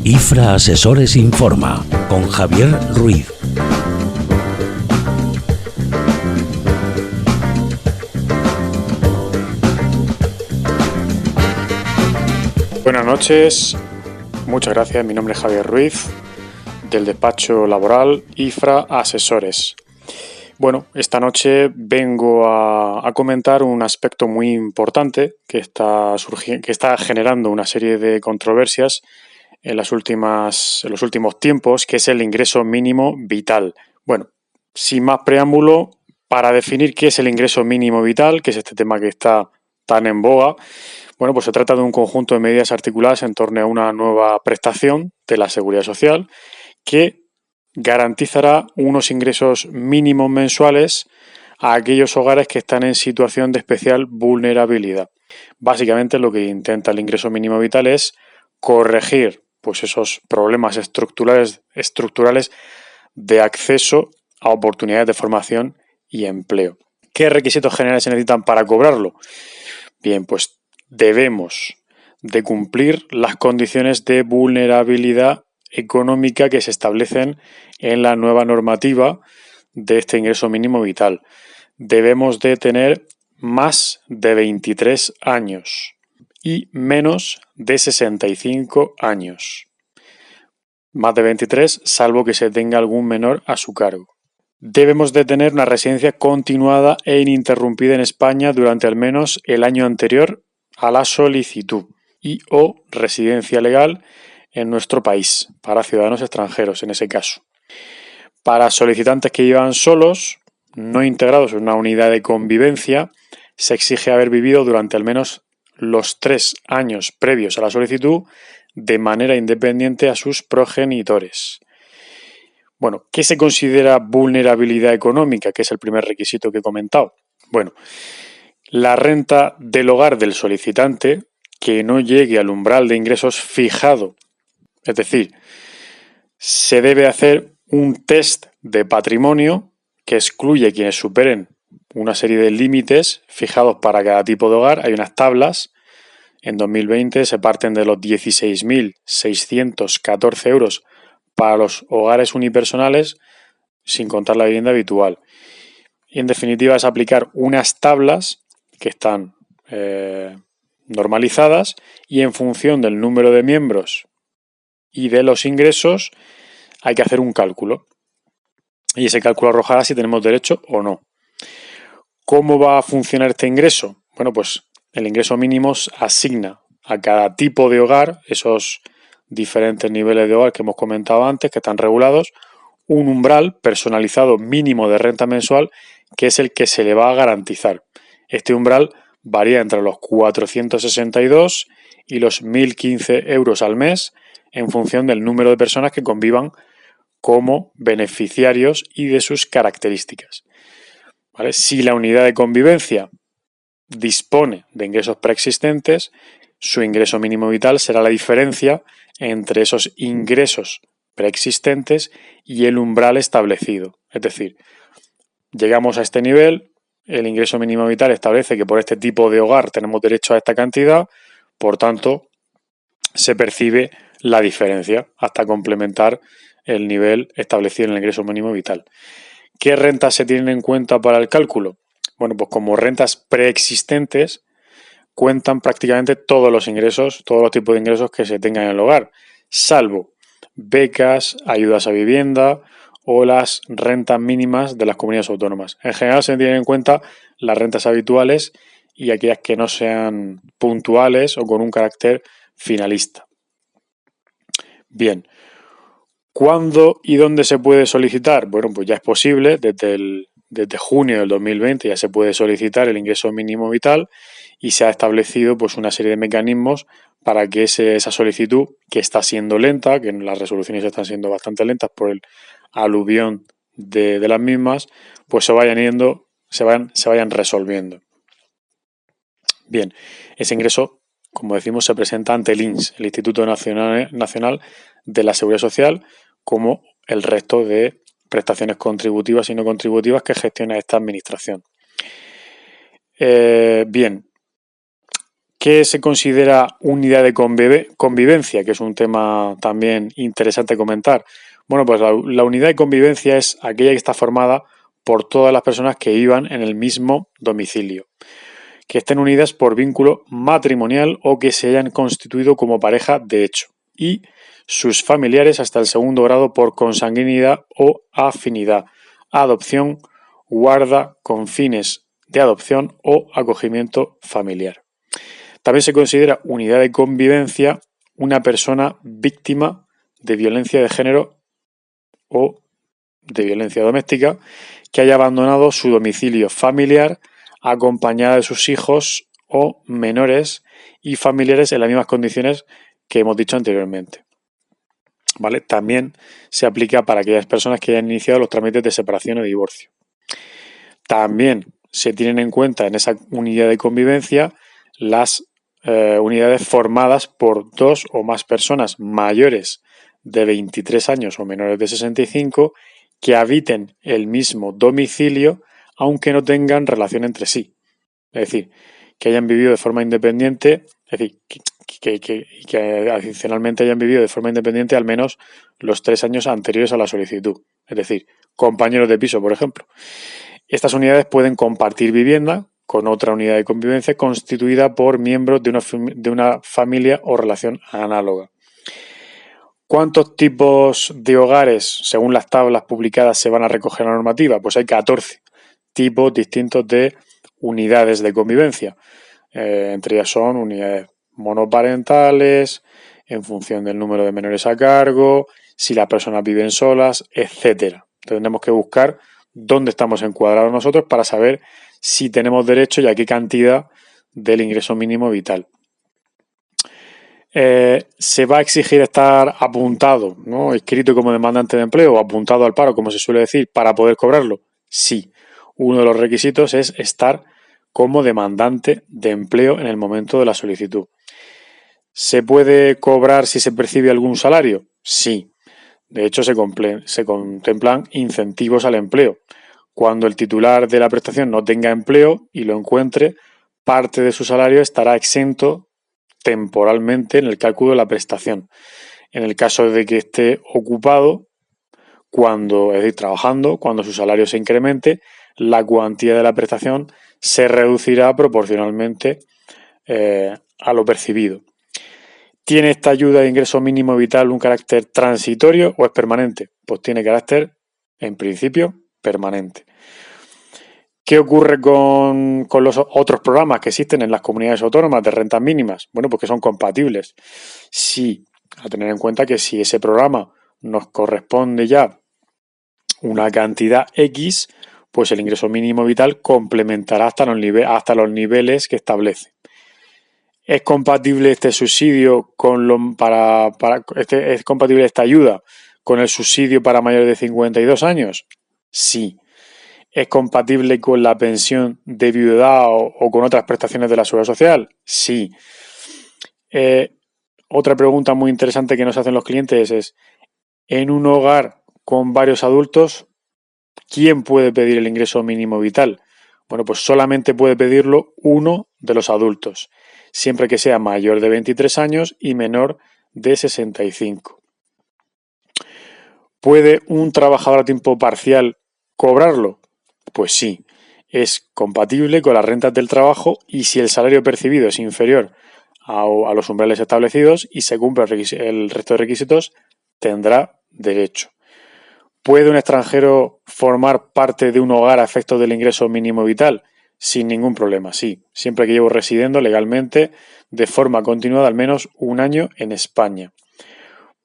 IFRA Asesores Informa, con Javier Ruiz. Buenas noches, muchas gracias. Mi nombre es Javier Ruiz, del despacho laboral IFRA Asesores. Bueno, esta noche vengo a comentar un aspecto muy importante que está generando una serie de controversias en los últimos tiempos, que es el ingreso mínimo vital. Bueno, sin más preámbulo, para definir qué es el ingreso mínimo vital, que es este tema que está tan en boga, bueno, pues se trata de un conjunto de medidas articuladas en torno a una nueva prestación de la Seguridad Social que garantizará unos ingresos mínimos mensuales a aquellos hogares que están en situación de especial vulnerabilidad. Básicamente lo que intenta el ingreso mínimo vital es corregir pues esos problemas estructurales de acceso a oportunidades de formación y empleo. ¿Qué requisitos generales se necesitan para cobrarlo? Bien, pues debemos de cumplir las condiciones de vulnerabilidad económica que se establecen en la nueva normativa de este ingreso mínimo vital. Debemos de tener más de 23 años y menos de 65 años. Más de 23, salvo que se tenga algún menor a su cargo. Debemos de tener una residencia continuada e ininterrumpida en España durante al menos el año anterior a la solicitud y o residencia legal en nuestro país, para ciudadanos extranjeros en ese caso. Para solicitantes que llevan solos, no integrados en una unidad de convivencia, se exige haber vivido durante al menos los 3 años previos a la solicitud de manera independiente a sus progenitores. Bueno, ¿qué se considera vulnerabilidad económica? Que es el primer requisito que he comentado. Bueno, la renta del hogar del solicitante que no llegue al umbral de ingresos fijado. Es decir, se debe hacer un test de patrimonio que excluye quienes superen una serie de límites fijados para cada tipo de hogar. Hay unas tablas. En 2020 se parten de los 16.614 euros para los hogares unipersonales, sin contar la vivienda habitual. Y en definitiva es aplicar unas tablas que están normalizadas y en función del número de miembros y de los ingresos hay que hacer un cálculo. Y ese cálculo arrojará si tenemos derecho o no. ¿Cómo va a funcionar este ingreso? Bueno, pues el ingreso mínimo asigna a cada tipo de hogar, esos diferentes niveles de hogar que hemos comentado antes, que están regulados, un umbral personalizado mínimo de renta mensual, que es el que se le va a garantizar. Este umbral varía entre los 462 y los 1.015 euros al mes en función del número de personas que convivan como beneficiarios y de sus características. ¿Vale? Si la unidad de convivencia dispone de ingresos preexistentes, su ingreso mínimo vital será la diferencia entre esos ingresos preexistentes y el umbral establecido. Es decir, llegamos a este nivel, el ingreso mínimo vital establece que por este tipo de hogar tenemos derecho a esta cantidad, por tanto, se percibe la diferencia hasta complementar el nivel establecido en el ingreso mínimo vital. ¿Qué rentas se tienen en cuenta para el cálculo? Bueno, pues como rentas preexistentes cuentan prácticamente todos los ingresos, todos los tipos de ingresos que se tengan en el hogar, salvo becas, ayudas a vivienda o las rentas mínimas de las comunidades autónomas. En general se tienen en cuenta las rentas habituales y aquellas que no sean puntuales o con un carácter finalista. Bien, ¿cuándo y dónde se puede solicitar? Bueno, pues ya es posible, desde junio del 2020 ya se puede solicitar el ingreso mínimo vital y se ha establecido pues una serie de mecanismos para que esa solicitud, que está siendo lenta, que las resoluciones están siendo bastante lentas por el aluvión de las mismas, pues se vayan resolviendo. Bien, ese ingreso, como decimos, se presenta ante el INS, el Instituto Nacional de la Seguridad Social, como el resto de prestaciones contributivas y no contributivas que gestiona esta administración. Bien, ¿qué se considera unidad de convivencia? Que es un tema también interesante comentar. Bueno, pues la unidad de convivencia es aquella que está formada por todas las personas que vivan en el mismo domicilio, que estén unidas por vínculo matrimonial o que se hayan constituido como pareja de hecho, y sus familiares hasta el segundo grado por consanguinidad o afinidad, adopción, guarda con fines de adopción o acogimiento familiar. También se considera unidad de convivencia una persona víctima de violencia de género o de violencia doméstica que haya abandonado su domicilio familiar acompañada de sus hijos o menores y familiares en las mismas condiciones que hemos dicho anteriormente. ¿Vale? También se aplica para aquellas personas que hayan iniciado los trámites de separación o divorcio. También se tienen en cuenta en esa unidad de convivencia las unidades formadas por 2 o más personas mayores de 23 años o menores de 65 que habiten el mismo domicilio aunque no tengan relación entre sí. Es decir, que hayan vivido de forma independiente, es decir, que adicionalmente hayan vivido de forma independiente al menos los 3 años anteriores a la solicitud. Es decir, compañeros de piso, por ejemplo. Estas unidades pueden compartir vivienda con otra unidad de convivencia constituida por miembros de una familia o relación análoga. ¿Cuántos tipos de hogares, según las tablas publicadas, se van a recoger en la normativa? Pues hay 14 tipos distintos de unidades de convivencia. Entre ellas son unidades monoparentales, en función del número de menores a cargo, si las personas viven solas, etcétera. Tendremos que buscar dónde estamos encuadrados nosotros para saber si tenemos derecho y a qué cantidad del ingreso mínimo vital. Se va a exigir estar apuntado, ¿no? Inscrito como demandante de empleo o apuntado al paro, como se suele decir, para poder cobrarlo. Sí, uno de los requisitos es estar como demandante de empleo en el momento de la solicitud. ¿Se puede cobrar si se percibe algún salario? Sí. De hecho, se contemplan incentivos al empleo. Cuando el titular de la prestación no tenga empleo y lo encuentre, parte de su salario estará exento temporalmente en el cálculo de la prestación. En el caso de que esté ocupado, es decir, trabajando, cuando su salario se incremente, la cuantía de la prestación se reducirá proporcionalmente a lo percibido. ¿Tiene esta ayuda de ingreso mínimo vital un carácter transitorio o es permanente? Pues tiene carácter, en principio, permanente. ¿Qué ocurre con los otros programas que existen en las comunidades autónomas de rentas mínimas? Bueno, pues que son compatibles. Sí, a tener en cuenta que si ese programa nos corresponde ya una cantidad X, pues el ingreso mínimo vital complementará hasta los niveles que establece. ¿Es compatible este subsidio es compatible esta ayuda con el subsidio para mayores de 52 años? Sí. ¿Es compatible con la pensión de viudedad o con otras prestaciones de la Seguridad Social? Sí. Otra pregunta muy interesante que nos hacen los clientes es, en un hogar con varios adultos, ¿quién puede pedir el ingreso mínimo vital? Bueno, pues solamente puede pedirlo uno de los adultos, siempre que sea mayor de 23 años y menor de 65. ¿Puede un trabajador a tiempo parcial cobrarlo? Pues sí, es compatible con las rentas del trabajo y si el salario percibido es inferior a los umbrales establecidos y se cumple el resto de requisitos, tendrá derecho. ¿Puede un extranjero formar parte de un hogar a efectos del ingreso mínimo vital? Sin ningún problema, sí, siempre que llevo residiendo legalmente de forma continuada al menos un año en España.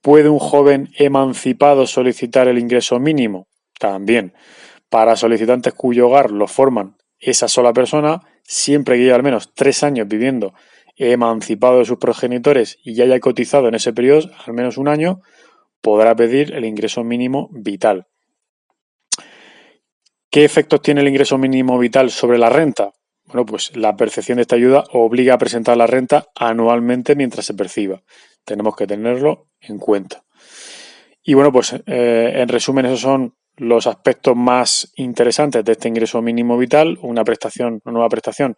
¿Puede un joven emancipado solicitar el ingreso mínimo? También. Para solicitantes cuyo hogar lo forman esa sola persona, siempre que lleve al menos 3 años viviendo emancipado de sus progenitores y haya cotizado en ese periodo al menos un año, podrá pedir el ingreso mínimo vital. ¿Qué efectos tiene el ingreso mínimo vital sobre la renta? Bueno, pues la percepción de esta ayuda obliga a presentar la renta anualmente mientras se perciba. Tenemos que tenerlo en cuenta. Y bueno, pues en resumen, esos son los aspectos más interesantes de este ingreso mínimo vital, una nueva prestación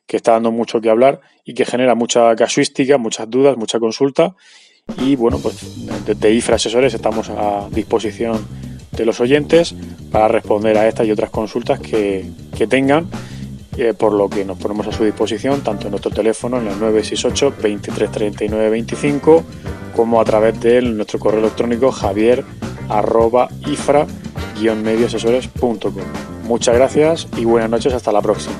que está dando mucho que hablar y que genera mucha casuística, muchas dudas, mucha consulta. Y bueno, pues desde IFRA Asesores estamos a disposición de los oyentes para responder a estas y otras consultas que tengan, por lo que nos ponemos a su disposición tanto en nuestro teléfono en el 968 23 39 25 como a través de nuestro correo electrónico javier@ifra-medioasesores.com. Muchas gracias y buenas noches, hasta la próxima.